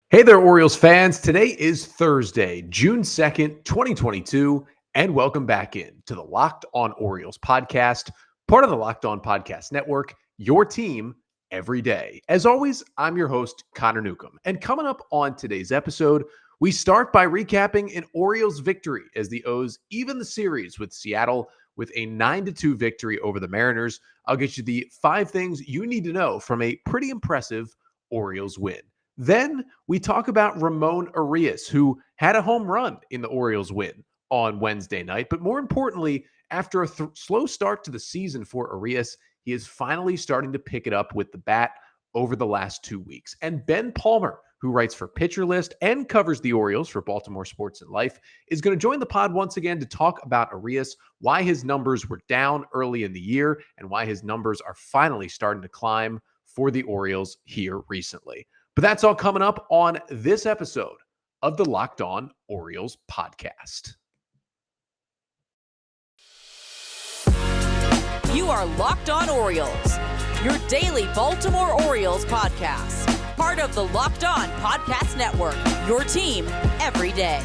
Hey there, Orioles fans. Today is Thursday, June 2nd, 2022, and welcome back in to the Locked On Orioles podcast, part of the Locked On Podcast Network, your team every day. As always, I'm your host, Connor Newcomb. And coming up on today's episode, we start by recapping an Orioles victory as the O's even the series with Seattle with a 9-2 victory over the Mariners. I'll get you the 5 things you need to know from a pretty impressive Orioles win. Then we talk about Ramón Urías, who had a home run in the Orioles win on Wednesday night. But more importantly, after a slow start to the season for Urías, he is finally starting to pick it up with the bat over the last 2 weeks. And Ben Palmer, who writes for Pitcher List and covers the Orioles for Baltimore Sports and Life, is going to join the pod once again to talk about Urías, why his numbers were down early in the year, and why his numbers are finally starting to climb for the Orioles here recently. But that's all coming up on this episode of the Locked On Orioles podcast. You are Locked On Orioles, your daily Baltimore Orioles podcast. Part of the Locked On Podcast Network, your team every day.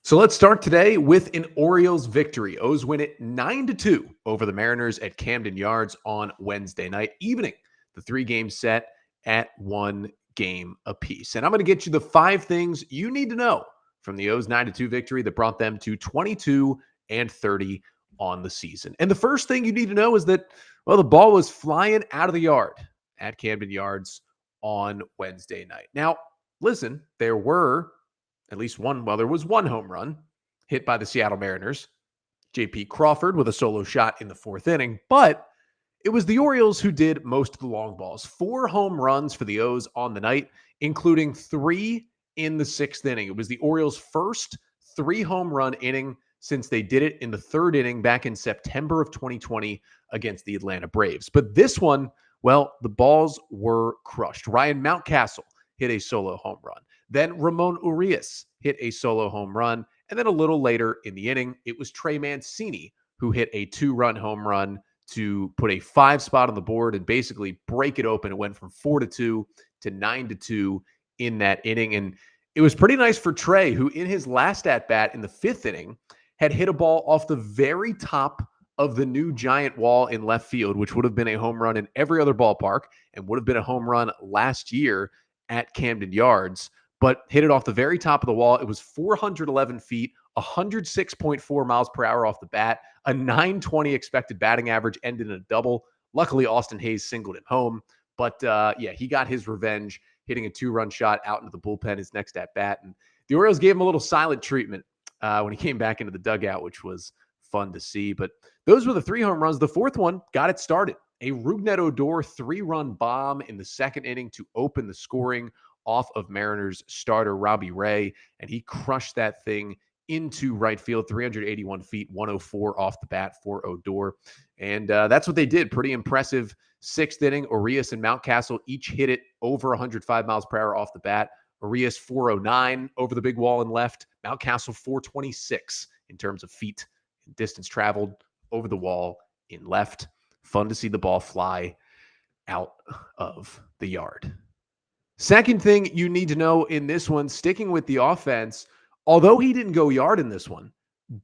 So let's start today with an Orioles victory. O's win it 9-2 over the Mariners at Camden Yards on Wednesday night, evening the 3-game set at 1 game apiece. And I'm going to get you the 5 things you need to know from the O's 9-2 victory that brought them to 22-30 on the season. And the first thing you need to know is that, well, the ball was flying out of the yard at Camden Yards on Wednesday night. Now, listen, there was one home run hit by the Seattle Mariners, J.P. Crawford with a solo shot in the 4th inning, but it was the Orioles who did most of the long balls. 4 home runs for the O's on the night, including 3 in the 6th inning. It was the Orioles' first 3-home run inning since they did it in the 3rd inning back in September of 2020 against the Atlanta Braves. But this one, well, the balls were crushed. Ryan Mountcastle hit a solo home run. Then Ramón Urías hit a solo home run. And then a little later in the inning, it was Trey Mancini who hit a 2-run home run to put a 5 spot on the board and basically break it open. It went from 4-2 to 9-2 in that inning. And it was pretty nice for Trey, who in his last at-bat in the 5th inning had hit a ball off the very top of the new giant wall in left field, which would have been a home run in every other ballpark and would have been a home run last year at Camden Yards, but hit it off the very top of the wall. It was 411 feet, 106.4 miles per hour off the bat, a 920 expected batting average, ended in a double. Luckily, Austin Hayes singled him home, but he got his revenge, hitting a 2-run shot out into the bullpen his next at-bat. And the Orioles gave him a little silent treatment when he came back into the dugout, which was fun to see. But those were the 3 home runs. The 4th one got it started. A Rougned Odor 3-run bomb in the 2nd inning to open the scoring off of Mariners starter Robbie Ray, and he crushed that thing into right field, 381 feet, 104 off the bat for Odor. And that's what they did. Pretty impressive 6th inning. Urías and Mountcastle each hit it over 105 miles per hour off the bat. Urías 409 over the big wall and left. Mountcastle 426 in terms of feet and distance traveled over the wall in left. Fun to see the ball fly out of the yard. Second thing you need to know in this one, sticking with the offense, although he didn't go yard in this one,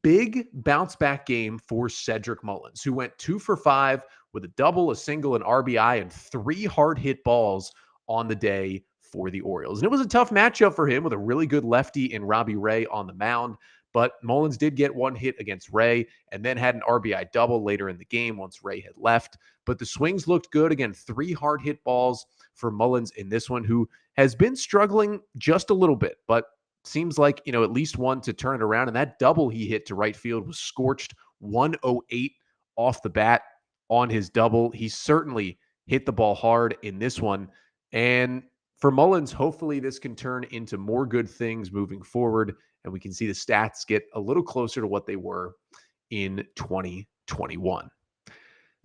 big bounce back game for Cedric Mullins, who went 2 for 5 with a double, a single, an RBI, and 3 hard hit balls on the day for the Orioles. And it was a tough matchup for him with a really good lefty in Robbie Ray on the mound. But Mullins did get 1 hit against Ray and then had an RBI double later in the game once Ray had left. But the swings looked good. Again, 3 hard hit balls for Mullins in this one, who has been struggling just a little bit, but seems like, at least one to turn it around. And that double he hit to right field was scorched 108 off the bat on his double. He certainly hit the ball hard in this one. And for Mullins, hopefully this can turn into more good things moving forward, and we can see the stats get a little closer to what they were in 2021.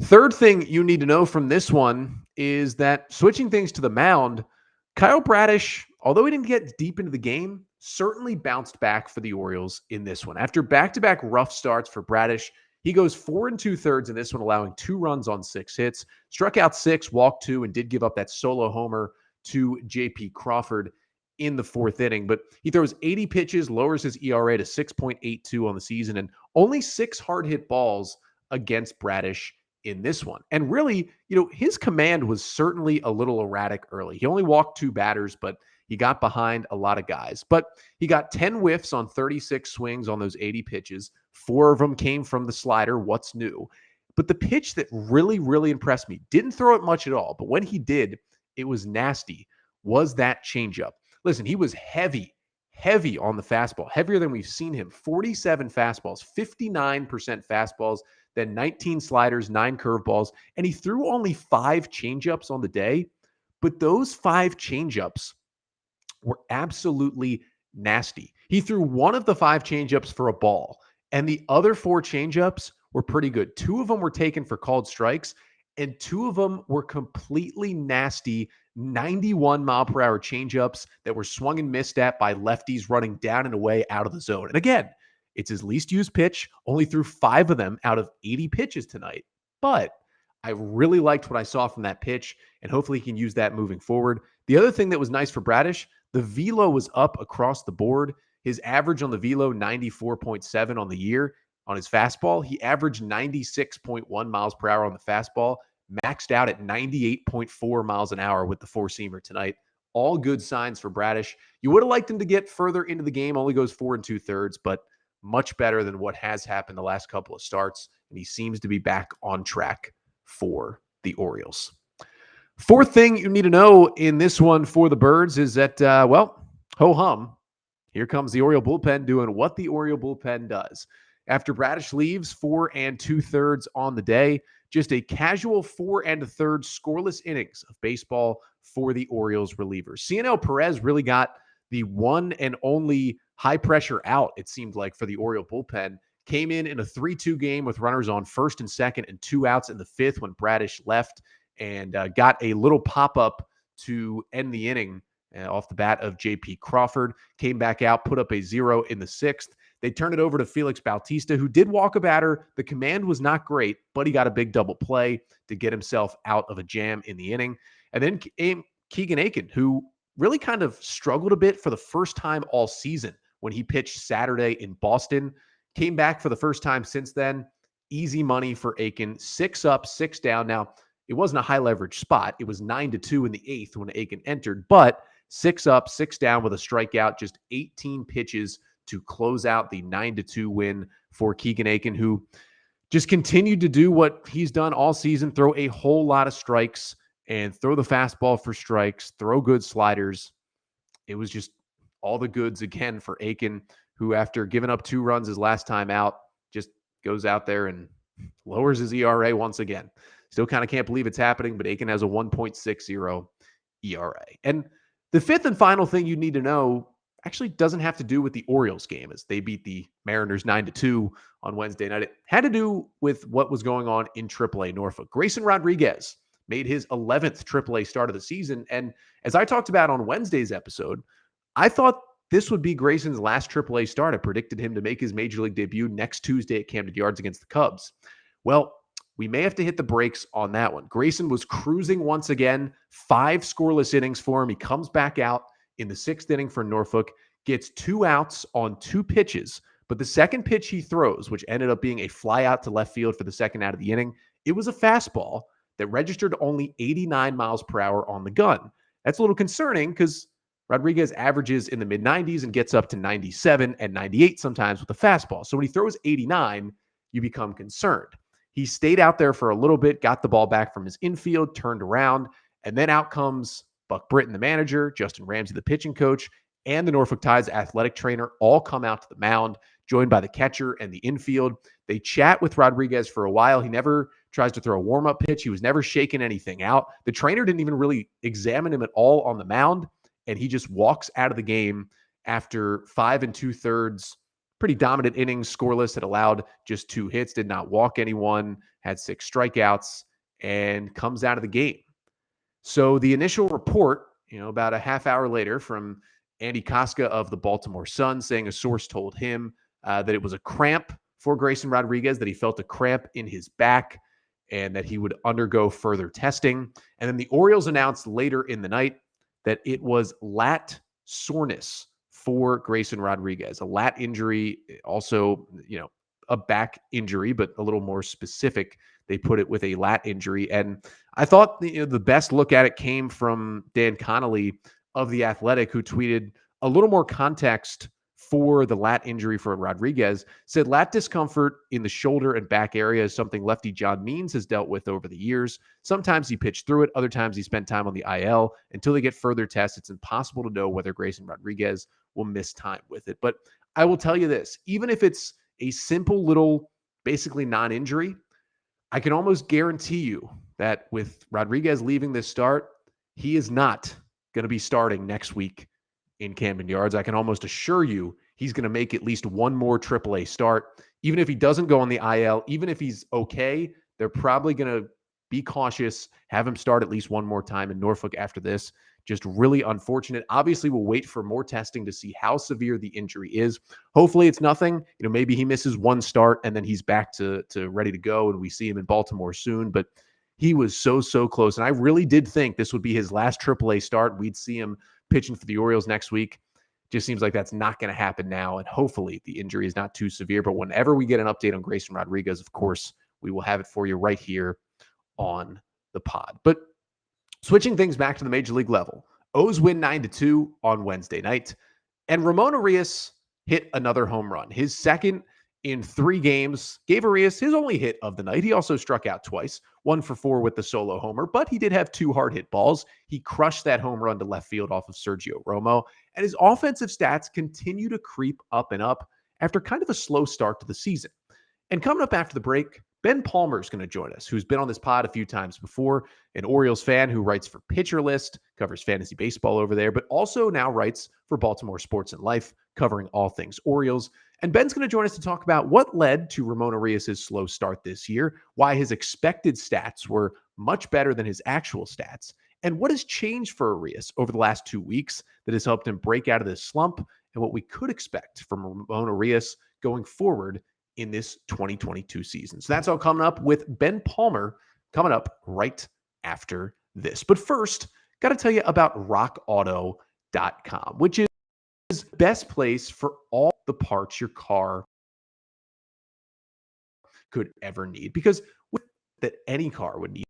Third thing you need to know from this one is that switching things to the mound, Kyle Bradish, although he didn't get deep into the game, certainly bounced back for the Orioles in this one. After back-to-back rough starts for Bradish, He goes 4 2/3 in this one, allowing 2 runs on 6 hits, struck out 6, walked 2, and did give up that solo homer to J.P. Crawford in the 4th inning. But he throws 80 pitches, lowers his ERA to 6.82 on the season, and only 6 hard hit balls against Bradish in this one. And really, his command was certainly a little erratic early. He only walked 2 batters, but he got behind a lot of guys. But he got 10 whiffs on 36 swings on those 80 pitches. 4 of them came from the slider. What's new? But the pitch that really, really impressed me, didn't throw it much at all, but when he did, it was nasty, was that changeup. Listen, he was heavy on the fastball, heavier than we've seen him. 47 fastballs, 59% fastballs, then 19 sliders, 9 curveballs, and he threw only 5 changeups on the day. But those 5 changeups were absolutely nasty. He threw one of the 5 changeups for a ball, and the other 4 changeups were pretty good. 2 of them were taken for called strikes, and 2 of them were completely nasty 91-mile-per-hour changeups that were swung and missed at by lefties running down and away out of the zone. And again, it's his least used pitch, only threw 5 of them out of 80 pitches tonight. But I really liked what I saw from that pitch, and hopefully he can use that moving forward. The other thing that was nice for Bradish, the velo was up across the board. His average on the velo, 94.7 on the year. On his fastball, he averaged 96.1 miles per hour on the fastball, maxed out at 98.4 miles an hour with the 4-seamer tonight. All good signs for Bradish. You would have liked him to get further into the game, only goes 4 2/3, but much better than what has happened the last couple of starts, and he seems to be back on track for the Orioles. 4th thing you need to know in this one for the Birds is that, ho-hum, here comes the Oriole bullpen doing what the Oriole bullpen does. After Bradish leaves, 4 2/3 on the day, just a casual 4 1/3 scoreless innings of baseball for the Orioles relievers. Cionel Perez really got the one and only high pressure out, it seemed like, for the Oriole bullpen. Came in a 3-2 game with runners on 1st and 2nd and 2 outs in the 5th when Bradish left, and got a little pop-up to end the inning off the bat of J.P. Crawford. Came back out, put up a 0 in the 6th. They turned it over to Felix Bautista, who did walk a batter. The command was not great, but he got a big double play to get himself out of a jam in the inning. And then came Keegan Aiken, who really kind of struggled a bit for the first time all season when he pitched Saturday in Boston. Came back for the first time since then. Easy money for Aiken. 6 up, 6 down. Now, it wasn't a high leverage spot. It was 9-2 in the 8th when Aiken entered, but 6 up, 6 down with a strikeout, just 18 pitches to close out the 9-2 win for Keegan Aiken, who just continued to do what he's done all season, throw a whole lot of strikes and throw the fastball for strikes, throw good sliders. It was just all the goods again for Aiken, who after giving up 2 runs his last time out, just goes out there and lowers his ERA once again. Still kind of can't believe it's happening, but Aiken has a 1.60 ERA. And the 5th and final thing you need to know actually doesn't have to do with the Orioles game, as they beat the Mariners 9-2 on Wednesday night. It had to do with what was going on in AAA Norfolk. Grayson Rodriguez made his 11th AAA start of the season. And as I talked about on Wednesday's episode, I thought this would be Grayson's last AAA start. I predicted him to make his Major League debut next Tuesday at Camden Yards against the Cubs. Well, we may have to hit the brakes on that one. Grayson was cruising once again, 5 scoreless innings for him. He comes back out in the 6th inning for Norfolk, gets 2 outs on 2 pitches, but the second pitch he throws, which ended up being a fly out to left field for the second out of the inning, it was a fastball that registered only 89 miles per hour on the gun. That's a little concerning because Rodriguez averages in the mid-90s and gets up to 97 and 98 sometimes with the fastball. So when he throws 89, you become concerned. He stayed out there for a little bit, got the ball back from his infield, turned around, and then out comes Buck Britton, the manager, Justin Ramsey, the pitching coach, and the Norfolk Tides athletic trainer all come out to the mound, joined by the catcher and the infield. They chat with Rodriguez for a while. He never tries to throw a warm-up pitch. He was never shaking anything out. The trainer didn't even really examine him at all on the mound, and he just walks out of the game after 5 2/3, pretty dominant innings, scoreless, that allowed just 2 hits, did not walk anyone, had 6 strikeouts, and comes out of the game. So the initial report, about a half hour later from Andy Koska of the Baltimore Sun, saying a source told him that it was a cramp for Grayson Rodriguez, that he felt a cramp in his back and that he would undergo further testing. And then the Orioles announced later in the night that it was lat soreness for Grayson Rodriguez, a lat injury, also, a back injury, but a little more specific. They put it with a lat injury. And I thought the best look at it came from Dan Connolly of The Athletic, who tweeted a little more context for the lat injury for Rodriguez. Said lat discomfort in the shoulder and back area is something lefty John Means has dealt with over the years. Sometimes he pitched through it. Other times he spent time on the IL. Until they get further tests, it's impossible to know whether Grayson Rodriguez will miss time with it. But I will tell you this, even if it's a simple little, basically non-injury, I can almost guarantee you that with Rodriguez leaving this start, he is not going to be starting next week in Camden Yards. I can almost assure you he's going to make at least one more AAA start. Even if he doesn't go on the IL, even if he's okay, they're probably going to be cautious, have him start at least one more time in Norfolk after this. Just really unfortunate. Obviously, we'll wait for more testing to see how severe the injury is. Hopefully it's nothing. Maybe he misses one start and then he's back to ready to go and we see him in Baltimore soon. But he was so close. And I really did think this would be his last AAA start. We'd see him pitching for the Orioles next week. Just seems like that's not going to happen now. And hopefully the injury is not too severe. But whenever we get an update on Grayson Rodriguez, of course, we will have it for you right here on the pod. But switching things back to the major league level, O's win 9-2 on Wednesday night. And Ramón Urías hit another home run, his second in 3 games, gave Urías his only hit of the night. He also struck out twice, 1 for 4 with the solo homer, but he did have 2 hard hit balls. He crushed that home run to left field off of Sergio Romo, and his offensive stats continue to creep up and up after kind of a slow start to the season. And coming up after the break, Ben Palmer is going to join us, who's been on this pod a few times before, an Orioles fan who writes for Pitcher List, covers fantasy baseball over there, but also now writes for Baltimore Sports and Life, covering all things Orioles. And Ben's going to join us to talk about what led to Ramón Urías' slow start this year, why his expected stats were much better than his actual stats, and what has changed for Urías over the last 2 weeks that has helped him break out of this slump, and what we could expect from Ramón Urías going forward in this 2022 season. So that's all coming up with Ben Palmer coming up right after this. But first, got to tell you about rockauto.com, which is the best place for all the parts your car could ever need. Because that any car would need,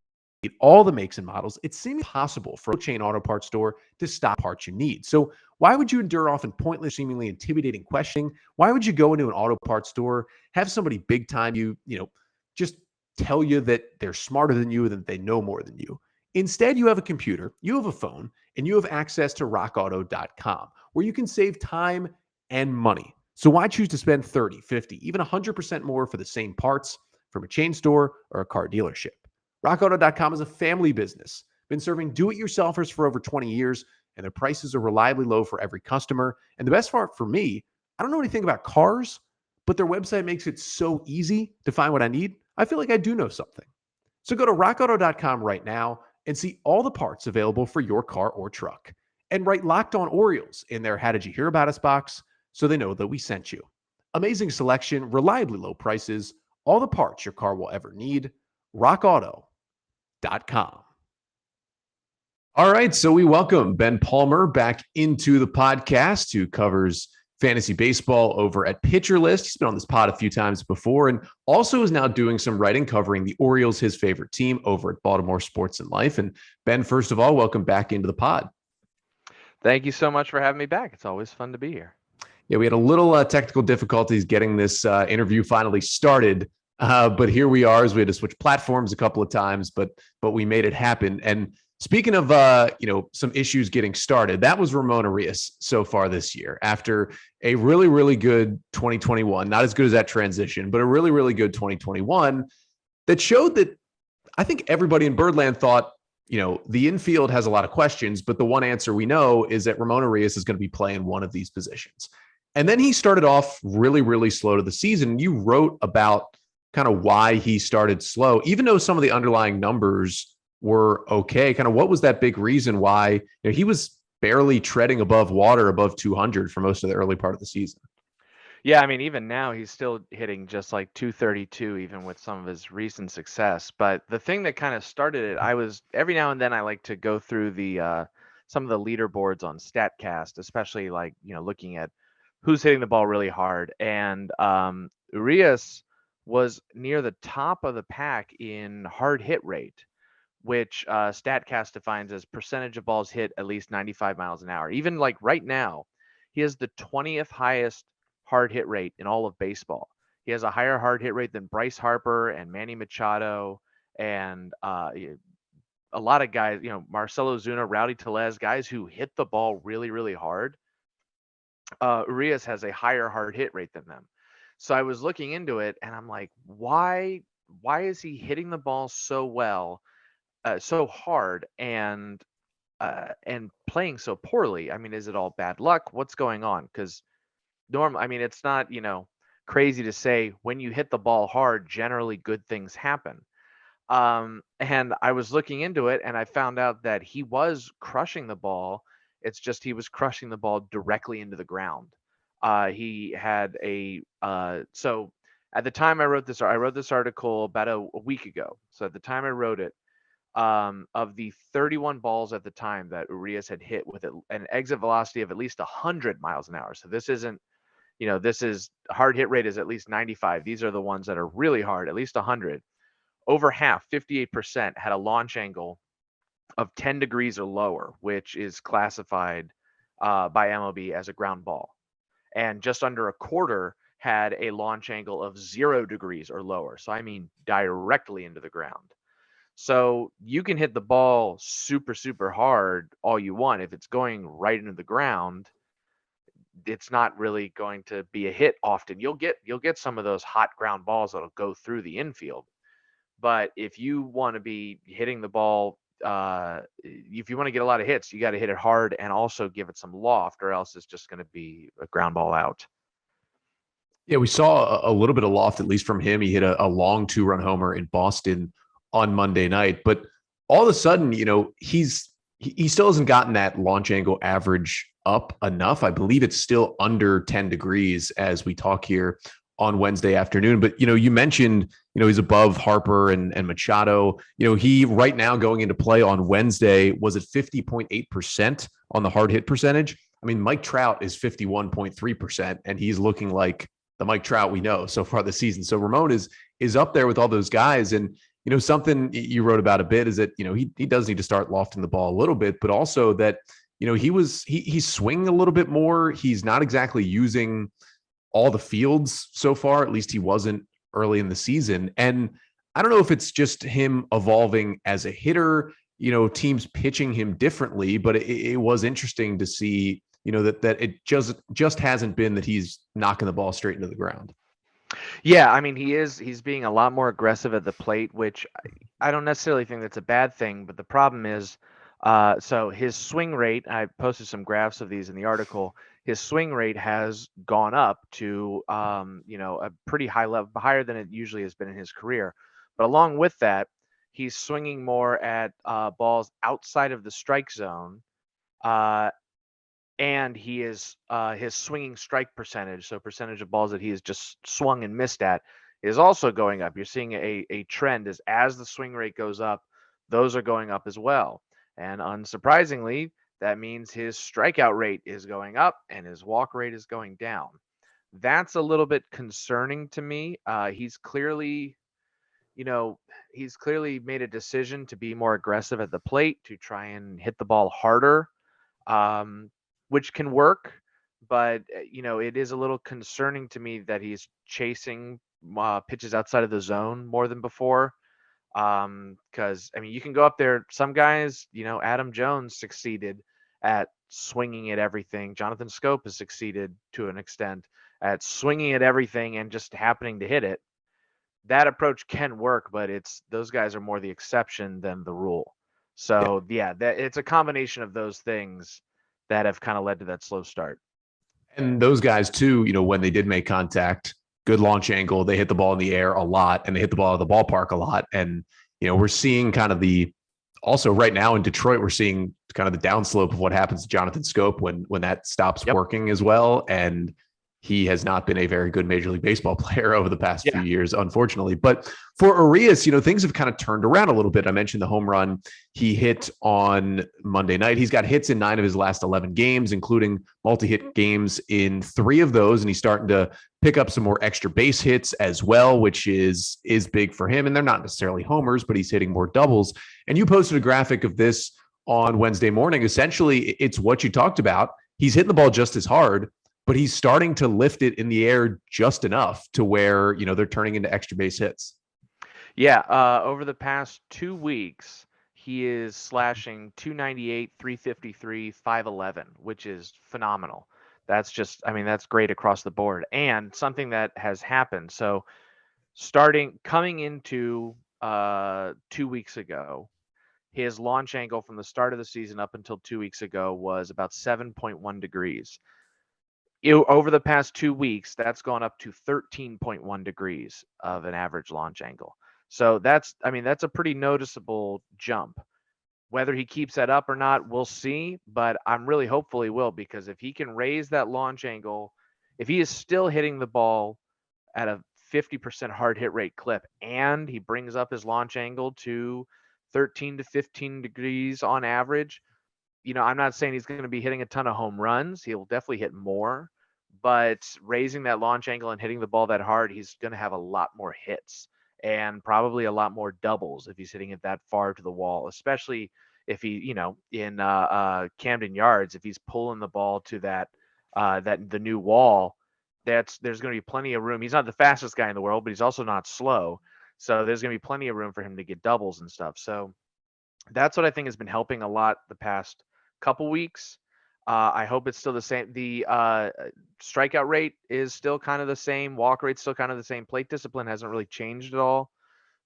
all the makes and models, it seems impossible for a chain auto parts store to stock parts you need. So why would you endure often pointless, seemingly intimidating questioning? Why would you go into an auto parts store, have somebody big time just tell you that they're smarter than you, that they know more than you? Instead, you have a computer, you have a phone, and you have access to rockauto.com, where you can save time and money. So why choose to spend 30, 50, even 100% more for the same parts from a chain store or a car dealership? RockAuto.com is a family business, been serving do-it-yourselfers for over 20 years, and their prices are reliably low for every customer. And the best part for me, I don't know anything about cars, but their website makes it so easy to find what I need. I feel like I do know something. So go to rockauto.com right now and see all the parts available for your car or truck. And write Locked On Orioles in their How Did You Hear About Us box so they know that we sent you. Amazing selection, reliably low prices, all the parts your car will ever need. RockAuto.com. All right, so we welcome Ben Palmer back into the podcast, who covers fantasy baseball over at Pitcher List. He's been on this pod a few times before and also is now doing some writing covering the Orioles, his favorite team, over at Baltimore Sports and Life. And Ben, first of all, welcome back into the pod. Thank you so much for having me back. It's always fun to be here. Yeah, we had a little technical difficulties getting this interview finally started. But here we are, as we had to switch platforms a couple of times, but we made it happen. And speaking of some issues getting started, that was Ramón Urías so far this year. After a really, really good 2021, not as good as that transition, but a really, really good 2021 that showed that I think everybody in Birdland thought, the infield has a lot of questions, but the one answer we know is that Ramón Urías is going to be playing one of these positions. And then he started off really, really slow to the season. You wrote about kind of why he started slow, even though some of the underlying numbers were okay. Kind of what was that big reason why he was barely treading above water, above 200 for most of the early part of the season? Yeah, I mean, even now he's still hitting just like 232, even with some of his recent success. But the thing that kind of started it, I was every now and then I like to go through the some of the leaderboards on Statcast, especially like looking at who's hitting the ball really hard. And Urias was near the top of the pack in hard hit rate, which Statcast defines as percentage of balls hit at least 95 miles an hour. Even like right now, he has the 20th highest hard hit rate in all of baseball. He has a higher hard hit rate than Bryce Harper and Manny Machado and a lot of guys, Marcelo Zuna, Rowdy Tellez, guys who hit the ball really, really hard. Urias has a higher hard hit rate than them. So I was looking into it and I'm like, why is he hitting the ball so well, so hard and playing so poorly? I mean, is it all bad luck? What's going on? Because I mean, it's not, crazy to say when you hit the ball hard, generally good things happen. And I was looking into it and I found out that he was crushing the ball. It's just he was crushing the ball directly into the ground. He had so at the time I wrote this article about a week ago. So at the time I wrote it, of the 31 balls at the time that Urias had hit with an exit velocity of at least 100 miles an hour. So this isn't, this is hard hit rate is at least 95. These are the ones that are really hard, at least 100. Over half, 58%, had a launch angle of 10 degrees or lower, which is classified by MLB as a ground ball. And just under a quarter had a launch angle of 0 degrees or lower. So I mean directly into the ground. So you can hit the ball super, super hard all you want. If it's going right into the ground, it's not really going to be a hit often. You'll get some of those hot ground balls that'll go through the infield. But if you want to be hitting the ball, if you want to get a lot of hits, you got to hit it hard and also give it some loft, or else it's just going to be a ground ball out. Yeah, we saw a little bit of loft, at least from him. He hit a long 2-run homer in Boston on Monday night, but all of a sudden, he still hasn't gotten that launch angle average up enough. I believe it's still under 10 degrees as we talk here on Wednesday afternoon. But, you mentioned, he's above Harper and Machado. He right now going into play on Wednesday was at 50.8% on the hard hit percentage. I mean, Mike Trout is 51.3%, and he's looking like the Mike Trout we know so far this season. So Ramon is up there with all those guys. And, something you wrote about a bit is that, he does need to start lofting the ball a little bit, but also that, he's swinging a little bit more. He's not exactly using all the fields so far. At least he wasn't early in the season. And I don't know if it's just him evolving as a hitter, teams pitching him differently, but it was interesting to see, that it just hasn't been that he's knocking the ball straight into the ground. Yeah, I mean, he's being a lot more aggressive at the plate, which I don't necessarily think that's a bad thing, but the problem is, so his swing rate, I posted some graphs of these in the article, his swing rate has gone up to, a pretty high level, higher than it usually has been in his career. But along with that, he's swinging more at balls outside of the strike zone, and he is his swinging strike percentage, so percentage of balls that he has just swung and missed at, is also going up. You're seeing a trend as the swing rate goes up, those are going up as well. And unsurprisingly, that means his strikeout rate is going up and his walk rate is going down. That's a little bit concerning to me. He's clearly made a decision to be more aggressive at the plate, to try and hit the ball harder, which can work. But, it is a little concerning to me that he's chasing pitches outside of the zone more than before. Because, I mean, you can go up there. Some guys, Adam Jones succeeded at swinging at everything. Jonathan Scope has succeeded to an extent at swinging at everything and just happening to hit it. That approach can work, but those guys are more the exception than the rule. So yeah, it's a combination of those things that have kind of led to that slow start. And those guys too, when they did make contact, good launch angle, they hit the ball in the air a lot and they hit the ball out of the ballpark a lot. And, we're seeing kind of also right now in Detroit, we're seeing kind of the downslope of what happens to Jonathan Scope when that stops working as well. And he has not been a very good Major League Baseball player over the past few Yeah. years, unfortunately. But for Urías, things have kind of turned around a little bit. I mentioned the home run he hit on Monday night. He's got hits in 9 of his last 11 games, including multi-hit games in 3 of those. And he's starting to pick up some more extra base hits as well, which is big for him. And they're not necessarily homers, but he's hitting more doubles. And you posted a graphic of this on Wednesday morning. Essentially, it's what you talked about. He's hitting the ball just as hard, but he's starting to lift it in the air just enough to where, they're turning into extra base hits. Yeah. Over the past 2 weeks, he is slashing 298, 353, 511, which is phenomenal. That's that's great across the board. And something that has happened. So coming into 2 weeks ago, his launch angle from the start of the season up until 2 weeks ago was about 7.1 degrees. Over the past 2 weeks, that's gone up to 13.1 degrees of an average launch angle. So that's a pretty noticeable jump. Whether he keeps that up or not, we'll see. But I'm really hopeful he will, because if he can raise that launch angle, if he is still hitting the ball at a 50% hard hit rate clip and he brings up his launch angle to 13 to 15 degrees on average, I'm not saying he's going to be hitting a ton of home runs. He'll definitely hit more, but raising that launch angle and hitting the ball that hard, he's going to have a lot more hits and probably a lot more doubles if he's hitting it that far to the wall, especially if he, in Camden Yards, if he's pulling the ball to the new wall, there's going to be plenty of room. He's not the fastest guy in the world, but he's also not slow. So there's going to be plenty of room for him to get doubles and stuff. So that's what I think has been helping a lot the past couple weeks. I hope it's still the same. The strikeout rate is still kind of the same. Walk rate's still kind of the same. Plate discipline hasn't really changed at all.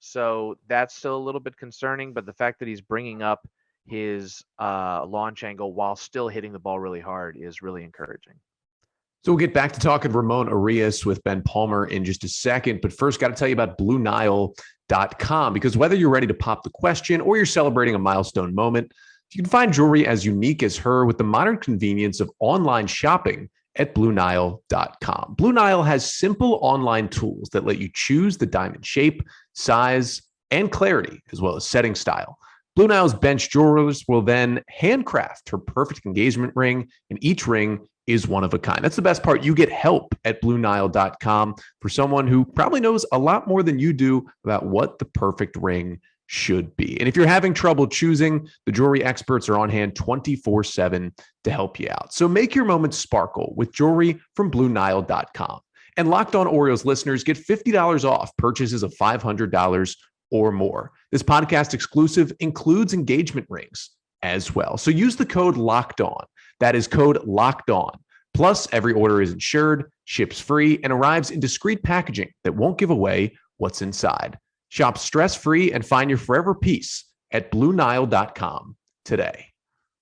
So that's still a little bit concerning. But the fact that he's bringing up his launch angle while still hitting the ball really hard is really encouraging. So we'll get back to talking Ramón Urías with Ben Palmer in just a second. But first, got to tell you about BlueNile.com, because whether you're ready to pop the question or you're celebrating a milestone moment, you can find jewelry as unique as her with the modern convenience of online shopping at BlueNile.com. Blue Nile has simple online tools that let you choose the diamond shape, size, and clarity, as well as setting style. Blue Nile's bench jewelers will then handcraft her perfect engagement ring, and each ring is one of a kind. That's the best part. You get help at BlueNile.com for someone who probably knows a lot more than you do about what the perfect ring should be. And if you're having trouble choosing, the jewelry experts are on hand 24/7 to help you out. So make your moments sparkle with jewelry from BlueNile.com. And Locked On Orioles listeners get $50 off purchases of $500 or more. This podcast exclusive includes engagement rings as well. So use the code Locked On. That is code Locked On. Plus, every order is insured, ships free, and arrives in discreet packaging that won't give away what's inside. Shop stress-free and find your forever peace at BlueNile.com today.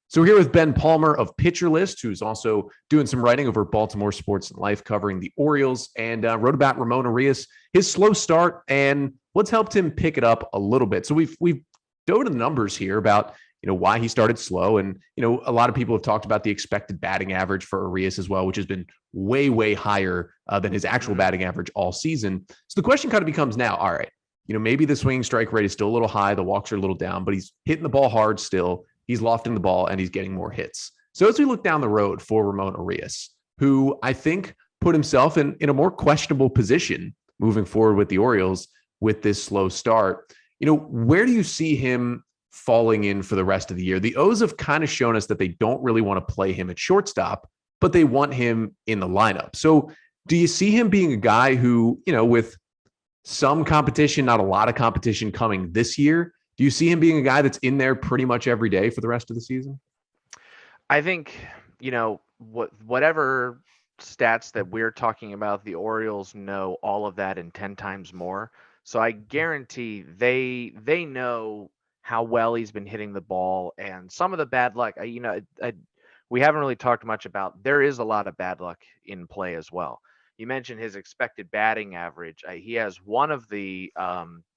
So we're here with Ben Palmer of Pitcher List, who's also doing some writing over Baltimore Sports and Life covering the Orioles, and wrote about Ramón Urías, his slow start, and what's helped him pick it up a little bit. So we've dove into the numbers here about why he started slow, and a lot of people have talked about the expected batting average for Urías as well, which has been way higher than his actual batting average all season. So the question kind of becomes now, all right, maybe the swinging strike rate is still a little high, the walks are a little down, but he's hitting the ball hard still. He's lofting the ball and he's getting more hits. So as we look down the road for Ramón Urías, who I think put himself in a more questionable position moving forward with the Orioles with this slow start, where do you see him falling in for the rest of the year? The O's have kind of shown us that they don't really want to play him at shortstop, but they want him in the lineup. So do you see him being a guy who, with some competition, not a lot of competition coming this year, do you see him being a guy that's in there pretty much every day for the rest of the season? I think, whatever stats that we're talking about, the Orioles know all of that and 10 times more. So I guarantee they know how well he's been hitting the ball, and some of the bad luck. We haven't really talked much about. There is a lot of bad luck in play as well. You mentioned his expected batting average. He has one of the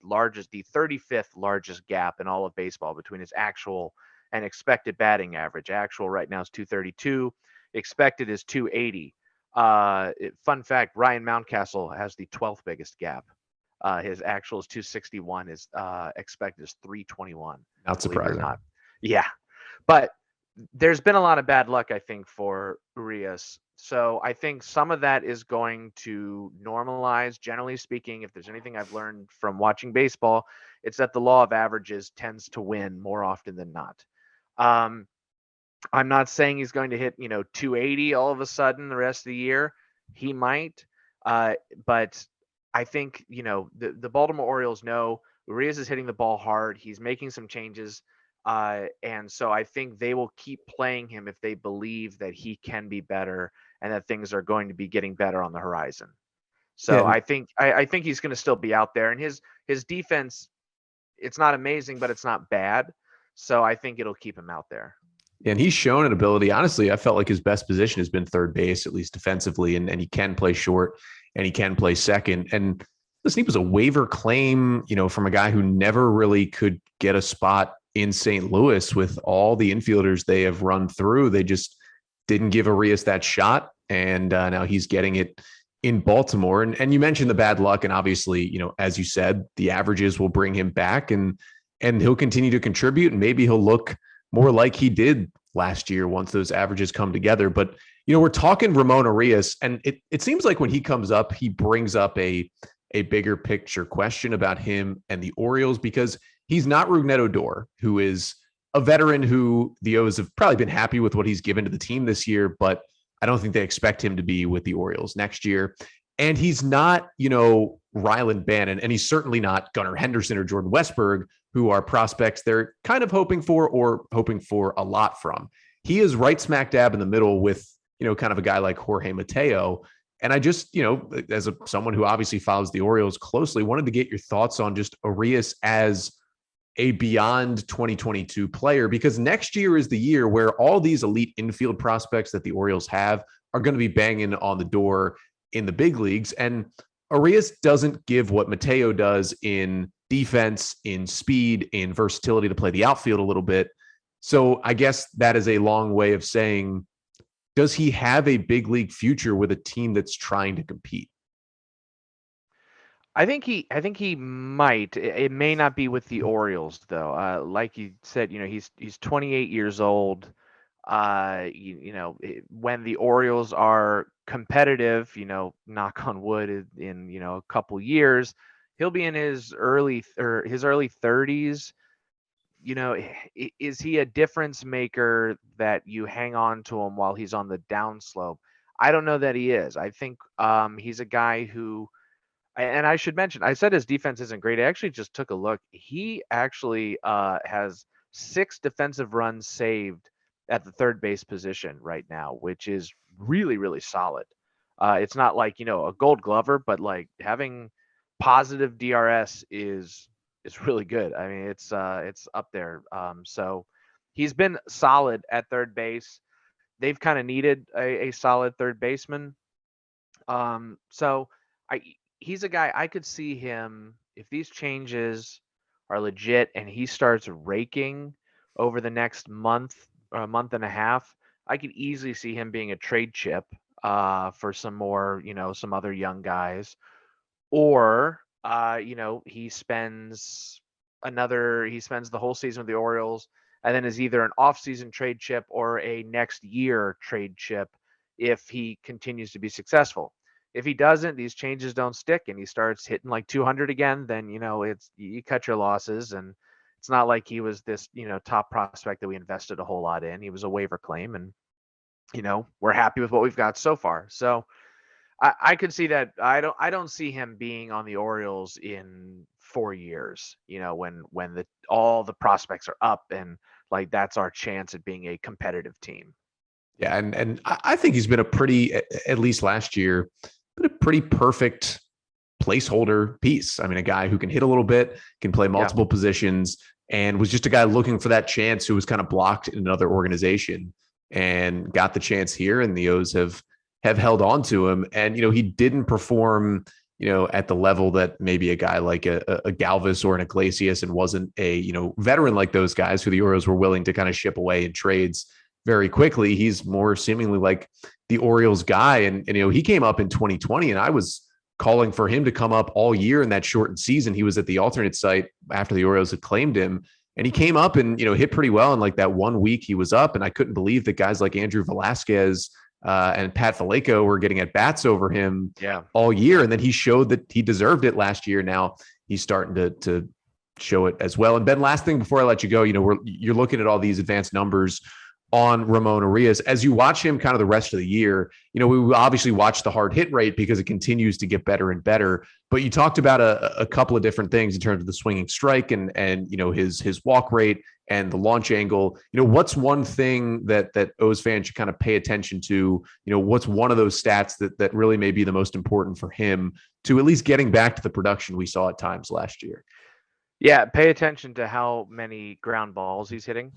largest, the 35th largest gap in all of baseball between his actual and expected batting average. Actual right now is 232. Expected is 280. Fun fact, Ryan Mountcastle has the 12th biggest gap. His actual is 261. His expected is 321. Not Believe it or surprising. not. Yeah. But there's been a lot of bad luck, I think, for Urias. So I think some of that is going to normalize. Generally speaking, if there's anything I've learned from watching baseball, it's that the law of averages tends to win more often than not. I'm not saying he's going to hit, 280 all of a sudden the rest of the year. He might, but I think, the Baltimore Orioles know Urias is hitting the ball hard. He's making some changes. And so I think they will keep playing him if they believe that he can be better and that things are going to be getting better on the horizon. So Yeah. I think he's going to still be out there, and his defense, it's not amazing, but it's not bad. So I think it'll keep him out there. And he's shown an ability. Honestly, I felt like his best position has been third base, at least defensively, and he can play short and he can play second. And listen, he was a waiver claim, from a guy who never really could get a spot in St. Louis with all the infielders they have run through. They just didn't give Urias that shot. And now he's getting it in Baltimore. And you mentioned the bad luck. And obviously, as you said, the averages will bring him back and he'll continue to contribute. And maybe he'll look more like he did last year once those averages come together. But, we're talking Ramón Urías, and it seems like when he comes up, he brings up a bigger picture question about him and the Orioles, because he's not Rougned Odor, who is a veteran who the O's have probably been happy with what he's given to the team this year, but I don't think they expect him to be with the Orioles next year. And he's not, Ryland Bannon, and he's certainly not Gunnar Henderson or Jordan Westberg, who are prospects they're kind of hoping for a lot from. He is right smack dab in the middle with, kind of a guy like Jorge Mateo. And I just, as someone who obviously follows the Orioles closely, wanted to get your thoughts on just Urías as a beyond 2022 player, because next year is the year where all these elite infield prospects that the Orioles have are going to be banging on the door in the big leagues. And Urías doesn't give what Mateo does in defense, in speed, in versatility to play the outfield a little bit. So I guess that is a long way of saying, does he have a big league future with a team that's trying to compete? I think he might. It may not be with the Orioles though. Like you said, he's 28 years old. When the Orioles are competitive, knock on wood, in a couple years, he'll be in his early 30s. Is he a difference maker that you hang on to him while he's on the downslope? I don't know that he is. I think he's a guy who, and I should mention, I said his defense isn't great. I actually just took a look. He actually has 6 defensive runs saved at the third base position right now, which is really, really solid. It's not like, a gold glover, but like having positive DRS is really good. I mean, it's up there. So he's been solid at third base. They've kind of needed a solid third baseman. So he's a guy I could see him, if these changes are legit and he starts raking over the next month or a month and a half, I could easily see him being a trade chip for some more, some other young guys. Or he spends the whole season with the Orioles and then is either an off-season trade chip or a next year trade chip if he continues to be successful. If he doesn't, these changes don't stick and he starts hitting like 200 again, then you cut your losses. And it's not like he was this top prospect that we invested a whole lot in. He was a waiver claim, and we're happy with what we've got so far. So I could see that. I don't see him being on the Orioles in 4 years, when all the prospects are up and like that's our chance at being a competitive team. Yeah, and I think he's been at least last year, been a pretty perfect placeholder piece. I mean, a guy who can hit a little bit, can play multiple positions, and was just a guy looking for that chance who was kind of blocked in another organization and got the chance here. And the O's have held on to him. And, he didn't perform, at the level that maybe a guy like a Galvis or an Iglesias, and wasn't a, veteran like those guys who the Orioles were willing to kind of ship away in trades very quickly. He's more seemingly like the Orioles guy. And he came up in 2020, and I was calling for him to come up all year in that shortened season. He was at the alternate site after the Orioles had claimed him. And he came up and, hit pretty well in like that 1 week he was up. And I couldn't believe that guys like Andrew Velasquez and Pat Faleco were getting at bats over him all year. And then he showed that he deserved it last year. Now he's starting to show it as well. And Ben, last thing before I let you go, you're looking at all these advanced numbers on Ramón Urías. As you watch him kind of the rest of the year, we obviously watch the hard hit rate because it continues to get better and better. But you talked about a couple of different things in terms of the swinging strike and his walk rate and the launch angle. What's one thing that O's fans should kind of pay attention to? What's one of those stats that really may be the most important for him to at least getting back to the production we saw at times last year? Yeah, pay attention to how many ground balls he's hitting.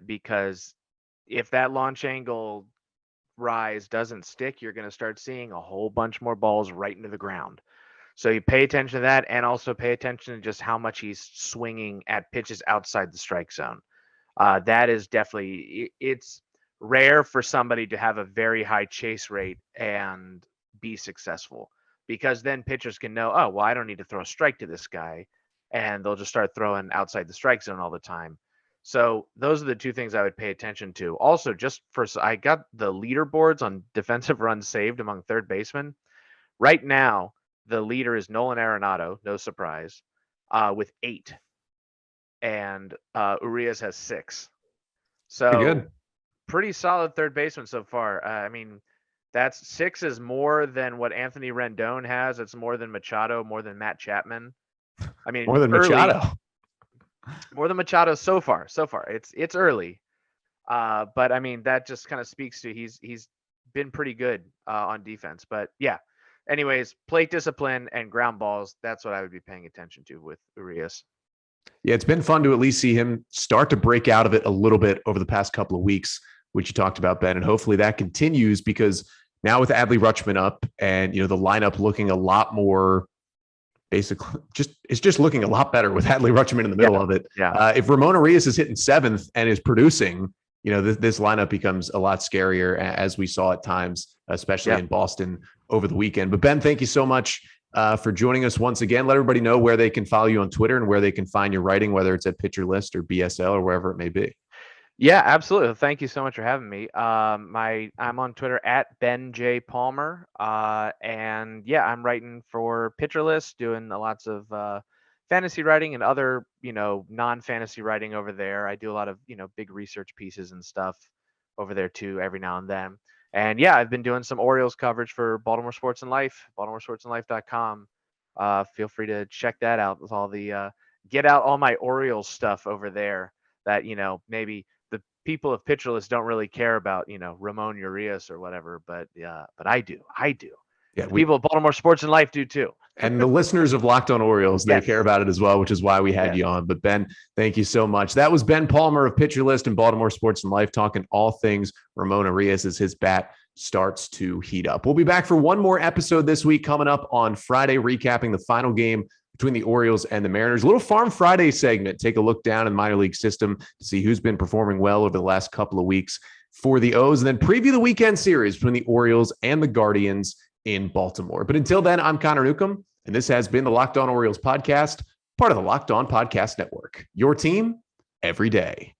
Because if that launch angle rise doesn't stick, you're going to start seeing a whole bunch more balls right into the ground. So you pay attention to that, and also pay attention to just how much he's swinging at pitches outside the strike zone. That is definitely, it's rare for somebody to have a very high chase rate and be successful, because then pitchers can know, oh, well, I don't need to throw a strike to this guy, and they'll just start throwing outside the strike zone all the time. So those are the two things I would pay attention to. Also, I got the leaderboards on defensive runs saved among third basemen. Right now, the leader is Nolan Arenado, no surprise, with 8. And Urías has 6. So pretty solid third baseman so far. I mean, that's 6 is more than what Anthony Rendon has. It's more than Machado, more than Matt Chapman. I mean, more than Machado. More than Machado so far. It's early, but I mean that just kind of speaks to he's been pretty good on defense. But yeah, anyways, plate discipline and ground balls. That's what I would be paying attention to with Urías. Yeah, it's been fun to at least see him start to break out of it a little bit over the past couple of weeks, which you talked about, Ben, and hopefully that continues, because now with Adley Rutschman up and the lineup looking a lot more. Basically, it's just looking a lot better with Adley Rutschman in the middle of it. Yeah. If Ramón Urías is hitting 7th and is producing, this lineup becomes a lot scarier, as we saw at times, especially in Boston over the weekend. But Ben, thank you so much for joining us once again. Let everybody know where they can follow you on Twitter and where they can find your writing, whether it's at Pitcher List or BSL or wherever it may be. Yeah, absolutely. Thank you so much for having me. I'm on Twitter at Ben J. Palmer. And yeah, I'm writing for Pitcher List, doing lots of fantasy writing and other, non-fantasy writing over there. I do a lot of, big research pieces and stuff over there too, every now and then. And yeah, I've been doing some Orioles coverage for Baltimore Sports and Life, BaltimoreSportsAndLife.com. Feel free to check that out with all the get out all my Orioles stuff over there that, maybe the people of Pitcher List don't really care about, Ramón Urías or whatever, but I do. Yeah, people of Baltimore Sports and Life do too. And the listeners of Locked On Orioles, they care about it as well, which is why we had you on. But Ben, thank you so much. That was Ben Palmer of Pitcher List and Baltimore Sports and Life, talking all things Ramón Urías as his bat starts to heat up. We'll be back for one more episode this week coming up on Friday, recapping the final game between the Orioles and the Mariners. A little Farm Friday segment. Take a look down in the minor league system to see who's been performing well over the last couple of weeks for the O's, and then preview the weekend series between the Orioles and the Guardians in Baltimore. But until then, I'm Connor Newcomb, and this has been the Locked On Orioles podcast, part of the Locked On Podcast Network. Your team every day.